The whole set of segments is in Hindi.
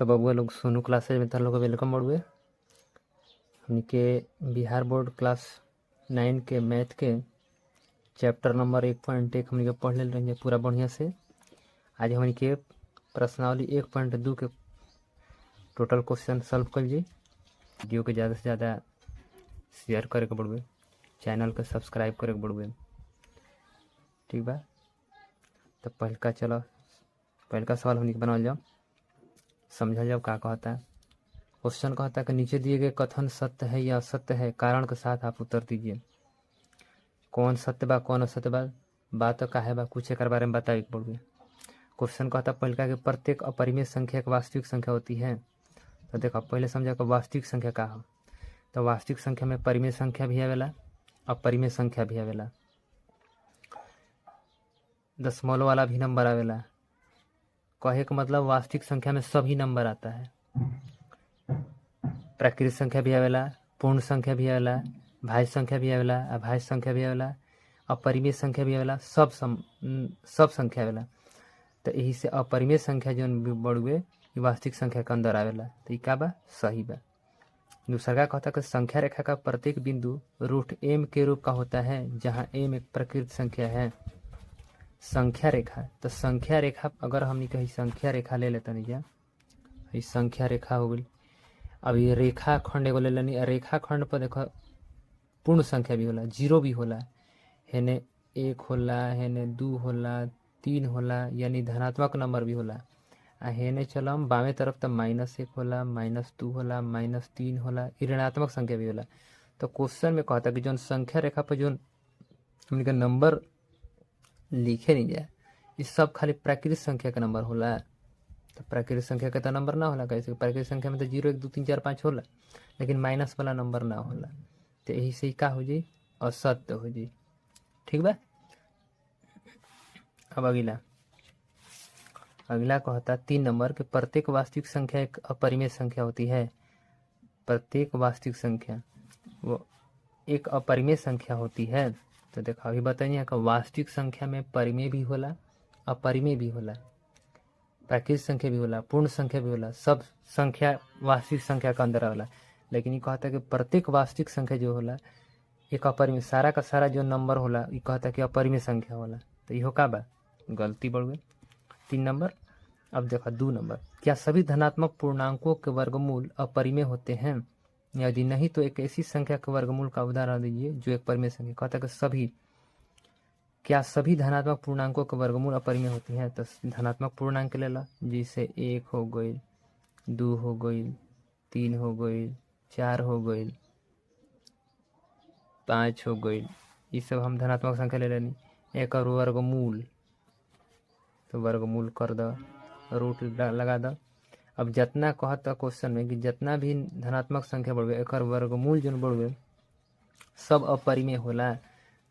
तो बबुआ लोग सोनू क्लासेज में तार लोग वेलकम बड़ुए। हमनी के बिहार बोर्ड क्लास 9 के मैथ के चैप्टर नंबर 1.1 हमनी के पढ़ ले रही पूरा बढ़िया से। आज हमनी के प्रश्नावली 1.2 के टोटल क्वेश्चन सॉल्व कर जाए। वीडियो के ज़्यादा से ज़्यादा शेयर करे के बड़ुए, चैनल के सब्सक्राइब करे के बड़ुए, ठीक बा। तो पहलका सवाल हमनी के बनावल जाओ, समझल जाओ का कहता है। क्वेश्चन कहता है कि नीचे दिए गए कथन सत्य है या असत्य है, कारण के साथ आप उत्तर दीजिए। कौन सत्य बा कौन असत्य बा, बात का है बा, कुछ एक बारे में बताइए पड़ुए। क्वेश्चन कहता है पहलका कि प्रत्येक अपरिमेय संख्या एक वास्तविक संख्या होती है। तो देखो पहले समझा कि वास्तविक संख्या का हो। तो वास्तविक संख्या में परिमेय संख्या भी आवेला, अपरिमेय संख्या भी आवेला, दशमलव वाला भी नंबर आवेला। कहे का मतलब वास्तविक संख्या में सभी नंबर आता है। प्राकृतिक संख्या भी आवेला, पूर्ण संख्या भी आवेला, भाज्य संख्या भी आवेला, अभाज्य संख्या भी आवेला, अपरिमेय संख्या भी आवेला, सब संख्या आवेला। तो यही से अपरिमेय संख्या जो बड़ुए वास्तविक संख्या के अंदर आवेला। तो का बा सही बा। दूसरा का कहता कि संख्या रेखा का प्रत्येक बिंदु रूट m के रूप का होता है, जहाँ m एक प्रकृत संख्या है। संख्या रेखा, तो संख्या रेखा अगर हमनी कहीं संख्या रेखा ले लेता नहीं जा, संख्या रेखा हो गई। अब ये रेखा खंड एगो ले लेनी, रेखा खंड पर देखो पूर्ण संख्या भी होला, 0 भी होला, हेने 1 होला, हेने 2 होला, 3 होला, यानी धनात्मक नंबर भी होला। हेने चलम बामे तरफ तो -1 होला, -2 होला, -3 होला, ऋणात्मक संख्या भी होला। तो क्वेश्चन में कहता कि जो संख्या रेखा पर जो हमने का नंबर लिखे नहीं जाए, इस सब खाली प्राकृतिक संख्या का नंबर होला। तो प्राकृतिक संख्या का तो नंबर ना होला, कैसे प्राकृतिक संख्या में तो 0 1 2 3 4 5 होला, लेकिन माइनस वाला नंबर ना होला। तो यही से का हो जाए, असत्य हो जाए, ठीक बा। अब अगला कहता 3 नंबर के प्रत्येक वास्तविक संख्या एक अपरिमेय संख्या होती है। प्रत्येक वास्तविक संख्या वो एक अपरिमेय संख्या होती है। तो देखो अभी बताइए कि वास्तविक संख्या में परिमेय भी होला, अपरिमेय भी होला, प्राकृतिक संख्या भी होला, पूर्ण संख्या भी होला, सब संख्या वास्तविक संख्या का अंदर आवेला। लेकिन ये कहता है कि प्रत्येक वास्तविक संख्या जो होला एक अपरिमेय, सारा का सारा जो नंबर होला ये कहता है कि अपरिमेय संख्या होला। तो इहो का बा गलती बढ़ 3 नंबर। अब देखो 2 नंबर, क्या सभी धनात्मक पूर्णांकों के वर्गमूल अपरिमेय होते हैं? यदि नहीं तो एक ऐसी संख्या के वर्गमूल का उदाहरण दीजिए जो एक परिमेय संख्या। कहता है कि क्या सभी धनात्मक पूर्णांकों के वर्गमूल अपरिमेय होती हैं? तो धनात्मक पूर्णांक ले ला, जैसे 1 हो गई, 2 हो गई, 3 हो गई, 4 हो गई, 5 हो गई, ये सब हम धनात्मक संख्या ले लेनी। एक और वर्गमूल, तो वर्गमूल कर दो, रूट लगा दो। अब जितना कहता क्वेश्चन में कि जितना भी धनात्मक संख्या बढ़े एक वर्गमूल जो बढ़े सब अपरिमेय होला।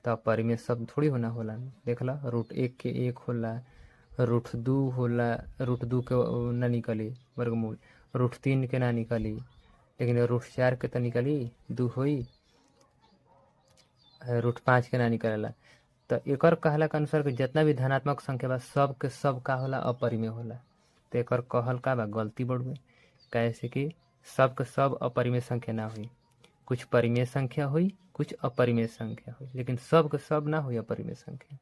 तो अपरिमेय सब थोड़ी होना होला, देख ला √1 के 1 होला, √2 होला, √2 के ना निकली वर्गमूल, √3 के ना निकली, लेकिन √4 के तो निकली 2 हुई, √5 के ना निकलेला। तो एक कहला के अनुसार कि जितना भी धनात्मक संख्या बा सब के सब का होला अपरिमेय होला। तो एक कहल का बा गलती बढ़ुए, कैसे कि सब के सब अपरिमेय संख्या ना हुई, कुछ परिमेय संख्या हुई, कुछ अपरिमेय संख्या हुई, लेकिन सब के सब ना हुई अपरिमेय संख्या,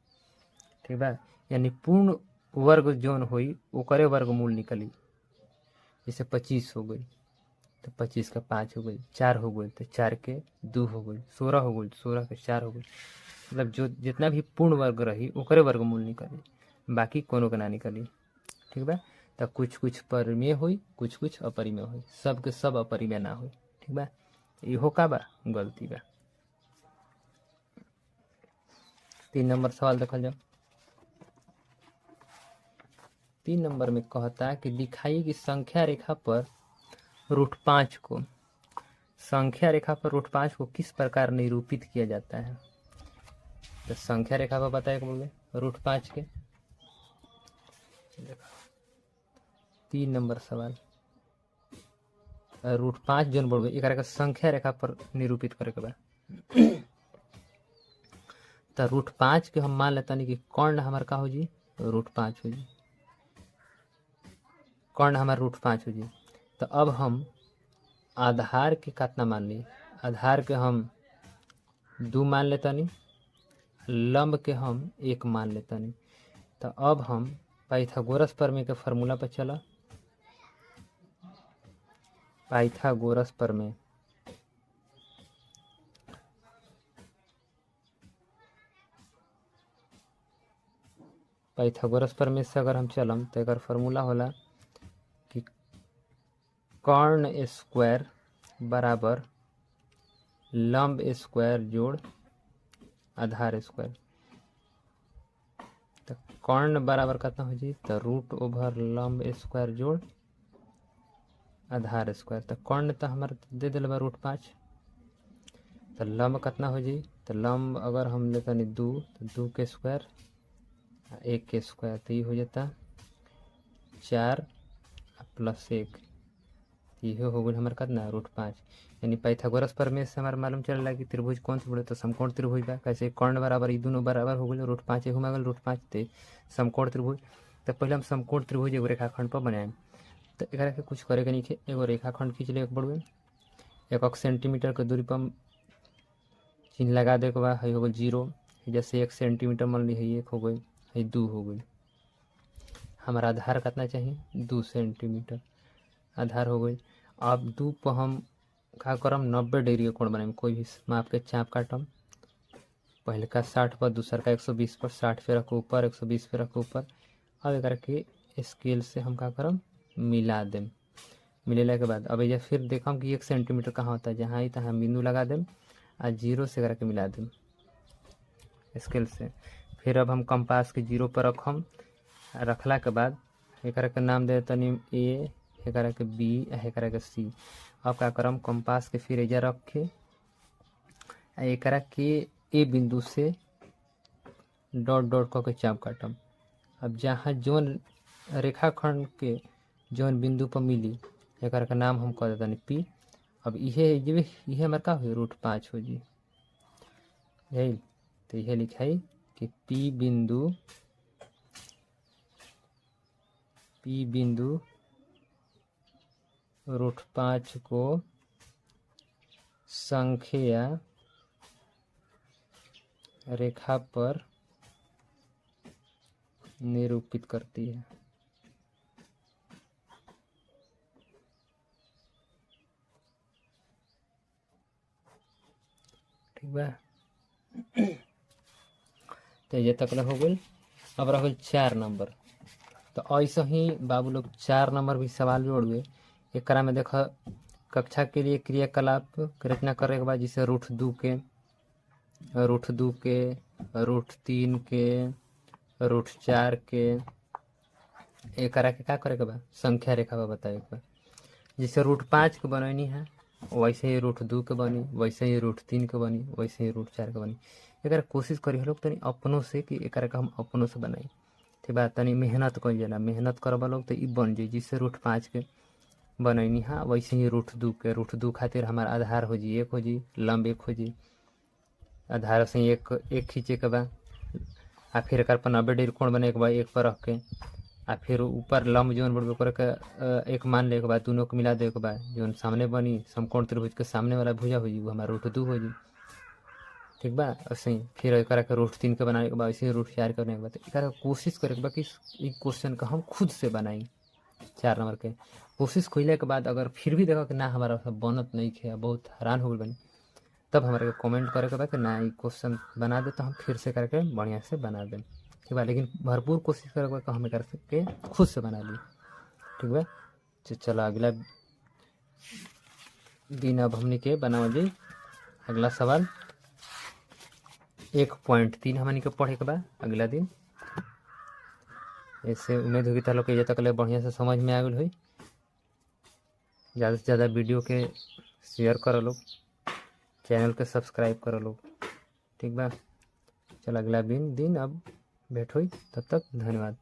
ठीक बा। यानी पूर्ण वर्ग जोन हुई ओकरे वर्गमूल निकली, जैसे 25 हो गई तो 25 का 5 हो गई, 4 हो गई तो 4 के 2 हो गई, 16 हो गई 16 के 4 हो गई। मतलब जो जितना भी पूर्ण वर्ग रही ओकरे वर्गमूल निकली, बाकी कोनो के ना निकली, ठीक बा। तो कुछ कुछ परिमेय हुई, कुछ कुछ अपरिमेय हुई, सब के सब अपरिमेय ना हुई, ठीक बा। इहो का बा गलती बा। 3 नंबर सवाल देखल जाओ। 3 नंबर में कहता है कि दिखाइए कि संख्या रेखा पर √5 को, संख्या रेखा पर √5 को किस प्रकार निरूपित किया जाता है। तो संख्या रेखा पर बताए बोले √5 के, देखो 3 नंबर सवाल, √5 जोन बोल एक का संख्या रेखा पर निरूपित करे के बा। तो √5 के हम मान लेता नहीं कि कर्ण हमार का हो जी √5 हो जी, कर्ण हमार √5 हो जी। तो अब हम आधार के कितना मान ली, आधार के हम 2 मान लेतानी, लंब के हम 1 मान लेतानी। तो अब हम पाइथागोरस प्रमेय के फार्मूला पर चला। पाइथागोरस प्रमेय, पाइथागोरस प्रमेय से अगर हम चलम तो एक फार्मूला होला कि कर्ण स्क्वायर बराबर लंब स्क्वायर जोड़ आधार स्क्वायर। तो कर्ण बराबर कितना हो जी, तो रूट ओवर लंब स्क्वायर जोड़ आधार स्क्वायर। तो कर्ण तो हमारे दे दिल बा √5। तो लंब कितना हो जी, तो लंब अगर हम लेते नहीं 2 तो 2 के स्क्वायर 1 के स्क्वायर, तो ये हो जाता 4 + 1, ये हो गई हमारे कितना √5। यानी पाइथागोरस प्रमेय से हमारे मालूम चल कि त्रिभुज कौन से बोले, तो समकोण त्रिभुज बा। कैसे कर्ण बराबर ये दोनों बराबर हो गए √5, एगो में √5 थे समकोण त्रिभुज। तो पहले हम समकोण त्रिभुज एगो रेखाखंड पर बनाए। तो एक के कुछ करे के नहीं है, एगो रेखाखंड खींच ले पड़े, 1 सेंटीमीटर के दूरी पर चिन्ह लगा दे के बाद हो गई 0, जैसे 1 सेंटीमीटर मान ली है 1 हो गई, है 2 हो गई। हमारा आधार कितना चाहिए, 2 सेंटीमीटर आधार हो गई। अब 2 पर हम का करम 90 डिग्री का कोण बनाएं, कोई भी माप के चाप काटम, पहले का 60 पर, दूसरा का 120 पर, 60 पे रखो ऊपर, 120 पे रखो ऊपर। अब एक के स्केल से हम का करम मिला देम। मिलेला के बाद अब ये फिर देखम कि 1 सेंटीमीटर कहाँ होता है, जहाँ ही तहाँ बिंदु लगा देम आ 0 से करके मिला देम स्केल से। फिर अब हम कंपास के 0 पर रखम, रखला के बाद एक के नाम दे तनी A, एक के B, एक के C। अब का करम कंपास के फिर एजा रख के एक के ए बिंदु से डॉट डॉट करके चाप काटम। अब जहाँ जोन रेखाखंड के जोन बिंदु पर मिली एक का नाम हम कह देता P। अब इहे हमारे का हो √5 हो जी, यही तो यह लिखाई कि P बिंदु √5 को संख्या रेखा पर निरूपित करती है। ठीक बा, तो ये तक हो गई। अब रह 4 नंबर। तो ऐसे ही बाबू लोग 4 नंबर भी सवाल जोड़िए। एक में देख कक्षा के लिए क्रियाकलाप की रचना करे के बाद, जैसे √2 के, √3 के, √4 के, एक के का करे के बाद संख्या रेखा पर बताए के बाद। जैसे √5 के बनैनी है वैसे ही √2 के बनी, वैसे ही √3 के बनी, वैसे ही √4 के बनी। एक कोशिश करी लोग तनी अपनों से कि एक हम अपनों से बनाई। ठीक बात, तनी मेहनत कर जना, मेहनत करबा लोग तो ये बन जाए। जिससे √5 के बनैनी है वैसे ही √2 के, √2 खातिर हमारा आधार हो जी 1 हो जी, लंब 1 हो जी, आधार से एक खींचे के बाद आ फिर एक पर 90 डिग्री कोण बने के बाद 1 पर रख के आ फिर ऊपर लंब जोन बढ़ कर के 1 मान ले के बाद दोनों को मिला दे के बाद जो सामने बनी समकोण त्रिभुज के सामने वाला भुजा हो जी वो हमारा √2 हो जी। ठीक बा, ऐसे ही फिर एक के √3 के बनाने के बाद ऐसे ही √4 के बनाने के बाद एक कोशिश करे के बाद कि इस क्वेश्चन का हम खुद से बनाई। 4 नंबर के कोशिश कैले के बाद अगर फिर भी देखो कि ना हमारा सब बनत नहीं है, बहुत हैरान हो गई बनी, तब हमारे कमेंट करे के बाद कि ना ये क्वेश्चन बना दे, तो हम फिर से करके बढ़िया से बना दें। ठीक बा, लेकिन भरपूर कोशिश करे के बाद हम कर सके खुद से बना ली। ठीक बा, चलो अगला दिन अब हमने के बनाओ जी। अगला सवाल 1.3 हमने के पढ़े के बाद अगला दिन। ऐसे उम्मीद होगी तालो के तक ले बढ़िया से समझ में आ गई हुई। ज़्यादा से ज़्यादा वीडियो के शेयर करो लोग, चैनल के सब्सक्राइब करो लोग। ठीक बा, चलो अगला दिन अब भेंट हुई, तब तक धन्यवाद।